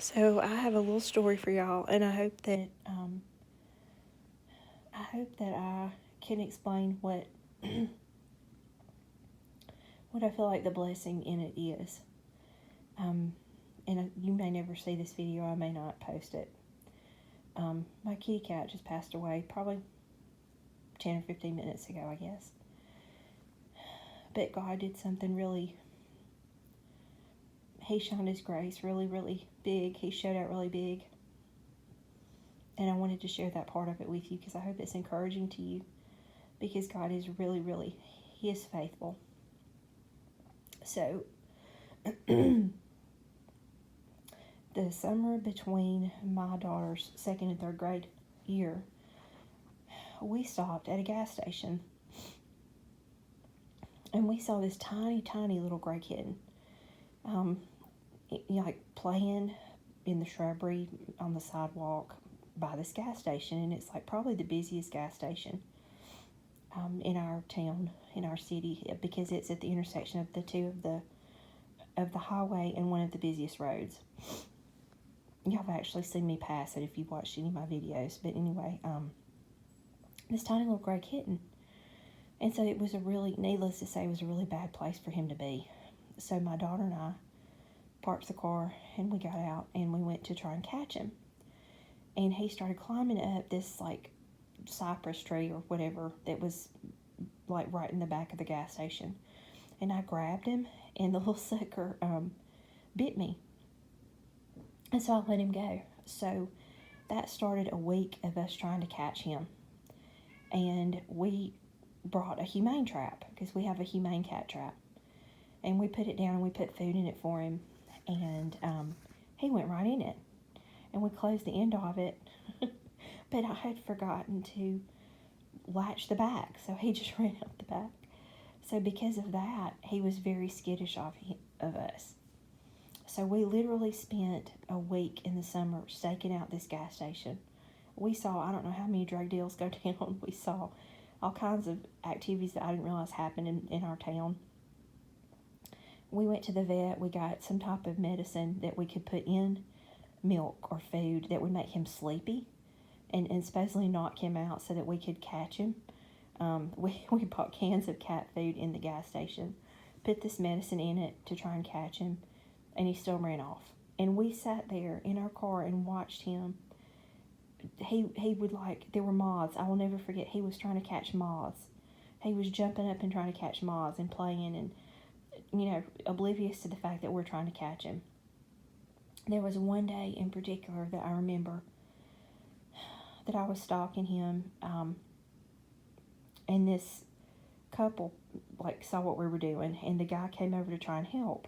So I have a little story for y'all, and I hope that I can explain what I feel like the blessing in it is. Um, and you may never see this video. I may not post it. My kitty cat just passed away, probably 10 or 15 minutes ago, I guess. But God did something really. He shined His grace really, really big. He showed out really big. And I wanted to share that part of it with you because I hope it's encouraging to you. Because God is really, really, He is faithful. So, the summer between my daughter's second and third grade year, we stopped at a gas station. And we saw this tiny, tiny little gray kitten, like playing in the shrubbery on the sidewalk by this gas station. And it's like probably the busiest gas station in our town, in our city, because it's at the intersection of the two of the highway and one of the busiest roads. Y'all have actually seen me pass it if you've watched any of my videos. But anyway, this tiny little gray kitten. And so it was needless to say, it was a really bad place for him to be. So my daughter and I parked the car and we got out and we went to try and catch him. And he started climbing up this like cypress tree or whatever that was like right in the back of the gas station. And I grabbed him and the little sucker bit me. And so I let him go. So that started a week of us trying to catch him. And we brought a humane trap because we have a humane cat trap. And we put it down and we put food in it for him. And he went right in it. And we closed the end of it. But I had forgotten to latch the back. So he just ran out the back. So because of that, he was very skittish of us. So we literally spent a week in the summer staking out this gas station. We saw, I don't know how many drug deals go down. We saw all kinds of activities that I didn't realize happened in our town. We went to the vet. We got some type of medicine that we could put in milk or food that would make him sleepy and supposedly knock him out so that we could catch him. We bought cans of cat food in the gas station, put this medicine in it to try and catch him, and he still ran off. And we sat there in our car and watched him. He would there were moths. I will never forget, he was trying to catch moths. He was jumping up and trying to catch moths and playing and, oblivious to the fact that we're trying to catch him. There was one day in particular that I remember that I was stalking him, and this couple, saw what we were doing, and the guy came over to try and help.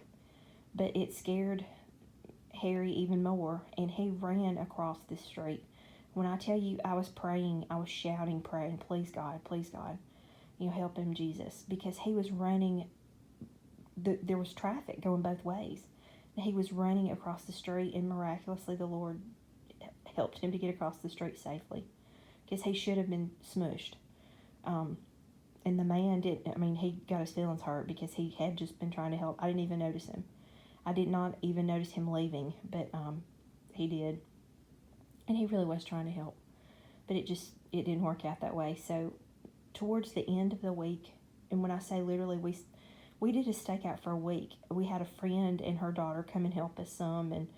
But it scared Harry even more, and he ran across the street. When I tell you I was praying, I was shouting, praying, please God, help him, Jesus. Because he was running, there was traffic going both ways. And he was running across the street, and miraculously the Lord helped him to get across the street safely. Because he should have been smushed. And the man he got his feelings hurt because he had just been trying to help. I didn't even notice him. I did not even notice him leaving, but he did. And he really was trying to help. But it didn't work out that way. So towards the end of the week, and when I say literally, we did a stakeout for a week. We had a friend and her daughter come and help us some, and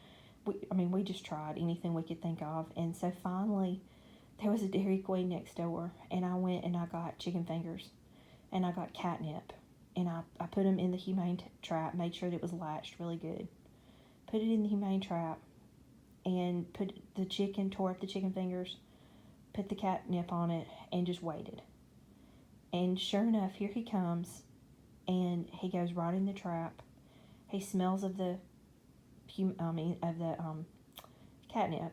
we just tried anything we could think of. And so finally, there was a Dairy Queen next door, and I went and I got chicken fingers, and I got catnip, and I put them in the humane trap, made sure that it was latched really good, put it in the humane trap, and tore up the chicken fingers, put the catnip on it, and just waited. And sure enough, here he comes, and he goes right in the trap. He smells of the catnip,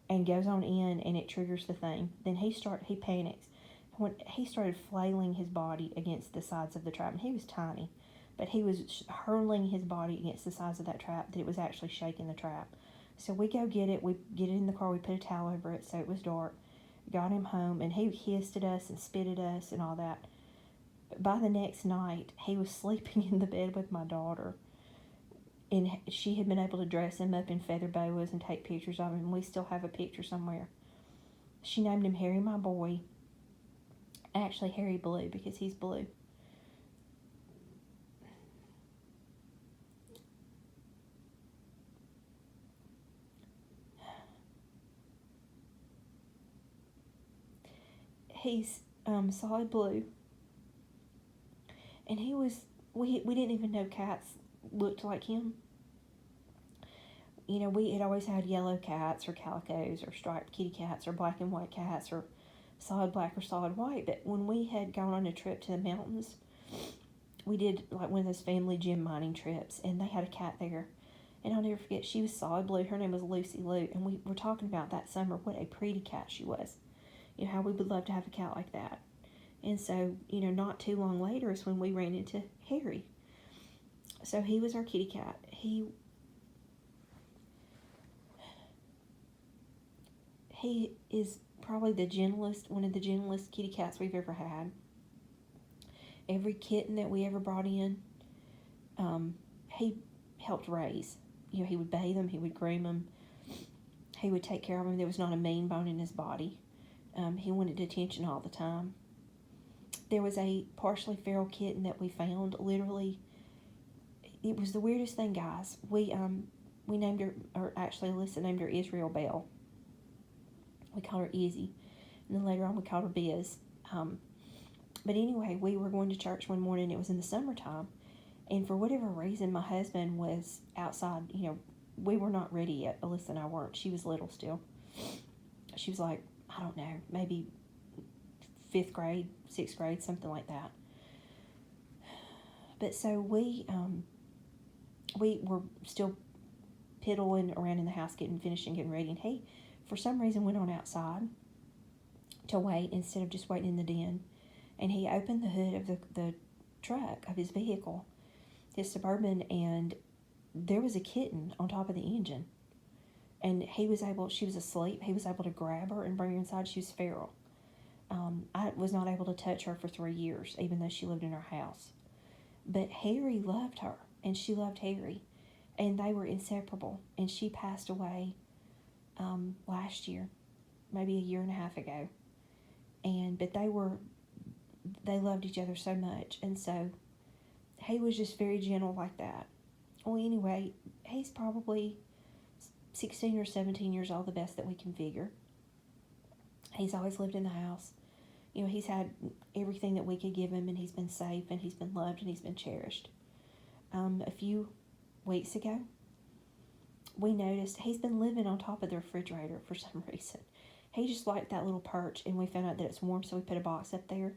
and goes on in, and it triggers the thing. Then he panics. When he started flailing his body against the sides of the trap, and he was tiny, but he was hurling his body against the sides of that trap that it was actually shaking the trap. So we go get it. We get it in the car. We put a towel over it so it was dark. Got him home, and he hissed at us and spit at us and all that. But by the next night, he was sleeping in the bed with my daughter. And she had been able to dress him up in feather boas and take pictures of him. And we still have a picture somewhere. She named him Harry, my boy. Actually, Harry Blue, because he's blue. He's solid blue. And he was, we didn't even know cats looked like him. You know, we had always had yellow cats or calicos or striped kitty cats or black and white cats or solid black or solid white. But when we had gone on a trip to the mountains, we did like one of those family gem mining trips, and they had a cat there. And I'll never forget, she was solid blue. Her name was Lucy Lou. And we were talking about that summer what a pretty cat she was. You know, how we would love to have a cat like that. And so, you know, not too long later is when we ran into Harry. So he was our kitty cat. He is probably one of the gentlest kitty cats we've ever had. Every kitten that we ever brought in, he helped raise. You know, he would bathe them, he would groom them, he would take care of them. There was not a mean bone in his body. He wanted attention all the time. There was a partially feral kitten that we found. Literally, it was the weirdest thing, guys. We named her, or actually Alyssa named her Israel Bell. We called her Izzy, and then later on we called her Biz. But anyway, we were going to church one morning. It was in the summertime, and for whatever reason, my husband was outside. You know, we were not ready yet. Alyssa and I weren't. She was little still. She was like, I don't know, maybe 5th grade, 6th grade, something like that. But so we were still piddling around in the house, getting ready, and he, for some reason, went on outside to wait instead of just waiting in the den. And he opened the hood of the truck of his vehicle, his Suburban, and there was a kitten on top of the engine. And she was asleep, he was able to grab her and bring her inside. She was feral. I was not able to touch her for 3 years, even though she lived in our house. But Harry loved her, and she loved Harry, and they were inseparable. And she passed away last year, maybe a year and a half ago. But they loved each other so much, and so he was just very gentle like that. Well, anyway, he's probably 16 or 17 years old, the best that we can figure. He's always lived in the house. You know, he's had everything that we could give him, and he's been safe, and he's been loved, and he's been cherished. A few weeks ago, we noticed he's been living on top of the refrigerator for some reason. He just liked that little perch, and we found out that it's warm, so we put a box up there,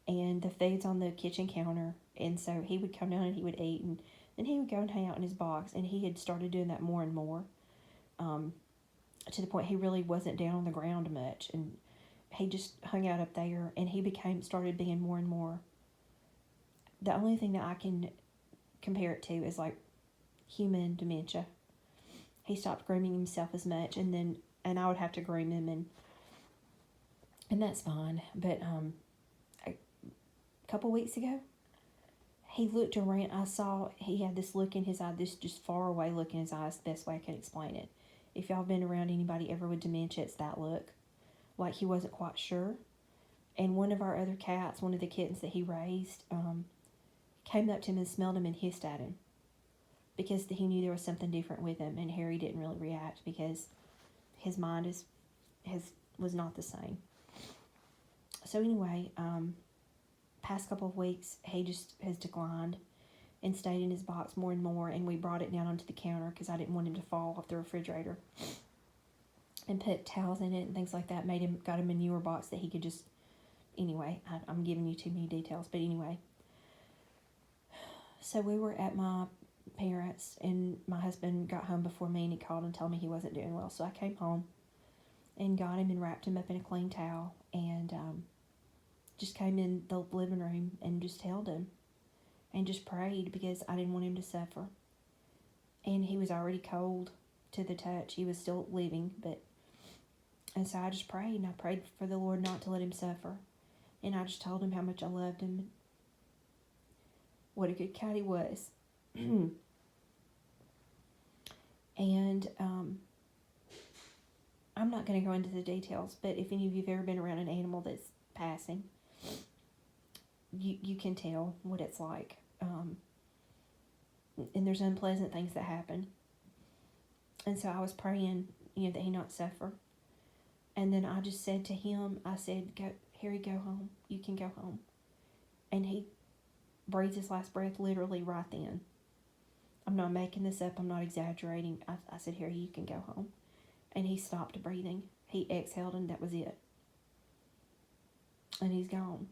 and the food's on the kitchen counter, and so he would come down and he would eat, and then he would go and hang out in his box, and he had started doing that more and more, to the point he really wasn't down on the ground much, and he just hung out up there, and he started being more and more. The only thing that I can compare it to is like human dementia. He stopped grooming himself as much, and I would have to groom him, and that's fine. But a couple weeks ago, he looked around. I saw he had this look in his eye, this just far away look in his eyes. The best way I can explain it. If y'all have been around anybody ever with dementia, it's that look. Like he wasn't quite sure. And one of our other cats, one of the kittens that he raised, came up to him and smelled him and hissed at him, because he knew there was something different with him. And Harry didn't really react because his mind was not the same. So anyway, past couple of weeks, he just has declined and stayed in his box more and more, and we brought it down onto the counter because I didn't want him to fall off the refrigerator, and put towels in it and things like that. Got him a newer box that he could just, anyway, I'm giving you too many details, but anyway. So we were at my parents, and my husband got home before me, and he called and told me he wasn't doing well. So I came home and got him and wrapped him up in a clean towel, and just came in the living room and just held him and just prayed, because I didn't want him to suffer. And he was already cold to the touch. He was still living, and so I just prayed, and I prayed for the Lord not to let him suffer. And I just told him how much I loved him, what a good cat he was. And I'm not going to go into the details, but if any of you have ever been around an animal that's passing, you can tell what it's like. And there's unpleasant things that happen. And so I was praying, that he not suffer. And then I just said to him, I said, "Go, Harry, go home. You can go home." And he breathed his last breath literally right then. I'm not making this up. I'm not exaggerating. I said, "Harry, you can go home." And he stopped breathing. He exhaled, and that was it. And he's gone.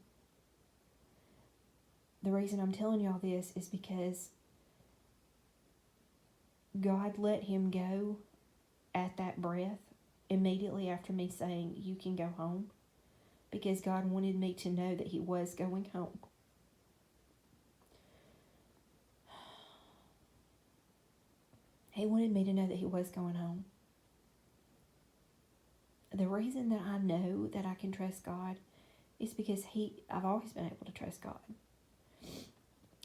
The reason I'm telling y'all this is because God let him go at that breath immediately after me saying, "You can go home," because God wanted me to know that he was going home. He wanted me to know that he was going home. The reason that I know that I can trust God is because I've always been able to trust God.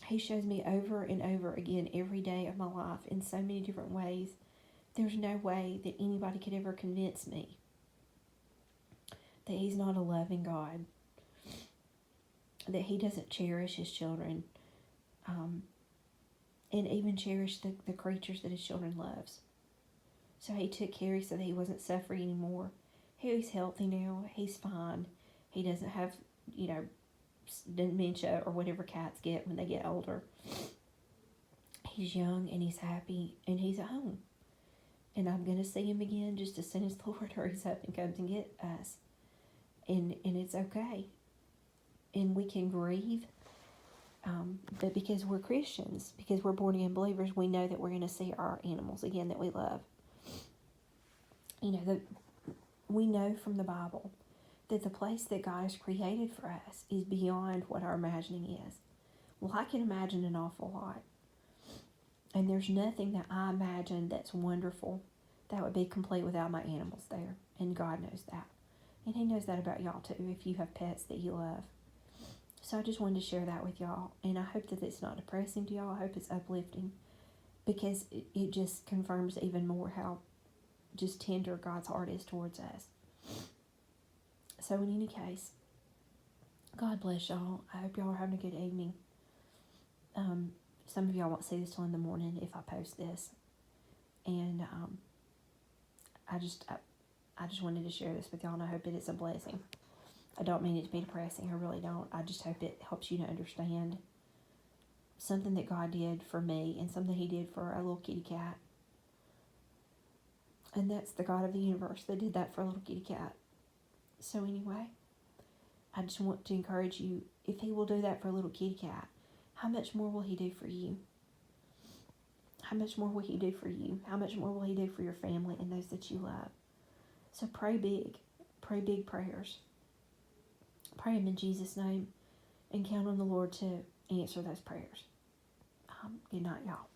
He shows me over and over again every day of my life in so many different ways. There's no way that anybody could ever convince me that he's not a loving God, that he doesn't cherish his children, and even cherish the creatures that his children loves. So he took Harry so that he wasn't suffering anymore. Harry's healthy now. He's fine. He doesn't have, dementia or whatever cats get when they get older. He's young and he's happy and he's at home. And I'm going to see him again just as soon as the Lord hurries up and comes and get us. And it's okay. And we can grieve. But because we're Christians, because we're born again believers, we know that we're going to see our animals again that we love. We know from the Bible that the place that God has created for us is beyond what our imagining is. Well, I can imagine an awful lot. And there's nothing that I imagine that's wonderful that would be complete without my animals there. And God knows that. And he knows that about y'all too, if you have pets that you love. So I just wanted to share that with y'all. And I hope that it's not depressing to y'all. I hope it's uplifting. Because it just confirms even more how just tender God's heart is towards us. So in any case, God bless y'all. I hope y'all are having a good evening. Some of y'all won't see this till in the morning if I post this. And I just wanted to share this with y'all, and I hope that it's a blessing. I don't mean it to be depressing. I really don't. I just hope it helps you to understand something that God did for me and something he did for a little kitty cat. And that's the God of the universe that did that for a little kitty cat. So anyway, I just want to encourage you, if he will do that for a little kitty cat, how much more will he do for you? How much more will he do for you? How much more will he do for your family and those that you love? So pray big. Pray big prayers. Pray them in Jesus' name and count on the Lord to answer those prayers. Good night, y'all.